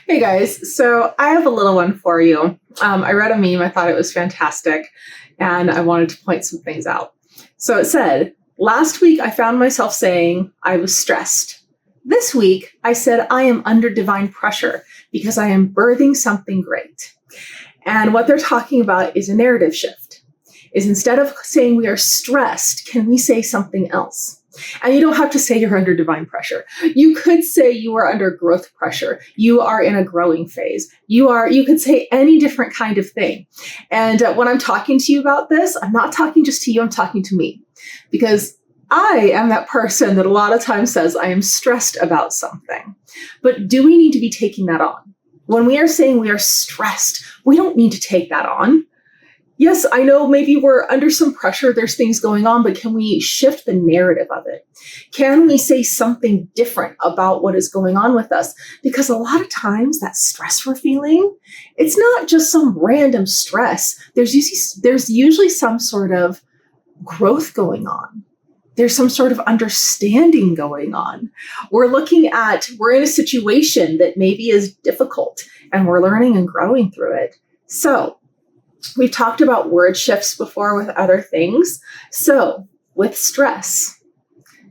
Hey guys, so I have a little one for you. I read a meme, I thought it was fantastic, and I wanted to point some things out. So it said, last week I found myself saying I was stressed. This week I said I am under divine pressure because I am birthing something great. And what they're talking about is a narrative shift. Is instead of saying we are stressed, can we say something else? And you don't have to say you're under divine pressure. You could say you are under growth pressure. You are in a growing phase. You could say any different kind of thing. And when I'm talking to you about this, I'm not talking just to you, I'm talking to me. Because I am that person that a lot of times says I am stressed about something. But do we need to be taking that on? When we are saying we are stressed, we don't need to take that on. Yes, I know maybe we're under some pressure, there's things going on, but can we shift the narrative of it? Can we say something different about what is going on with us? Because a lot of times that stress we're feeling, it's not just some random stress. There's usually some sort of growth going on. There's some sort of understanding going on. We're in a situation that maybe is difficult and we're learning and growing through it. So, we've talked about word shifts before with other things. So with stress,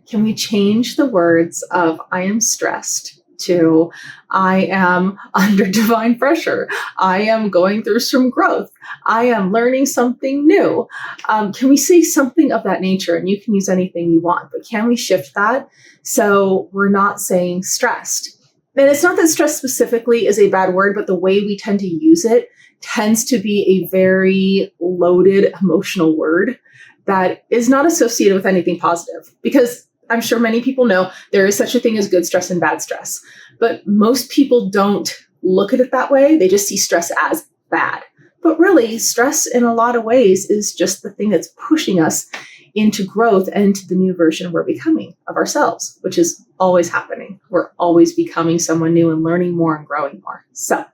can we change the words of I am stressed to I am under divine pressure. I am going through some growth. I am learning something new. Can we say something of that nature? And you can use anything you want, but can we shift that so we're not saying stressed? And it's not that stress specifically is a bad word, but the way we tend to use it tends to be a very loaded emotional word that is not associated with anything positive. Because I'm sure many people know there is such a thing as good stress and bad stress. But most people don't look at it that way. They just see stress as bad. But really, stress in a lot of ways is just the thing that's pushing us into growth and into the new version we're becoming of ourselves, which is always happening. We're always becoming someone new and learning more and growing more. So,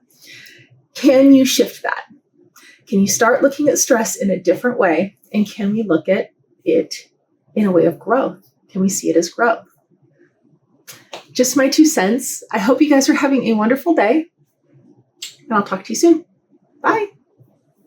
can you shift that? Can you start looking at stress in a different way? And can we look at it in a way of growth? Can we see it as growth? Just my 2 cents. I hope you guys are having a wonderful day. And I'll talk to you soon. Bye.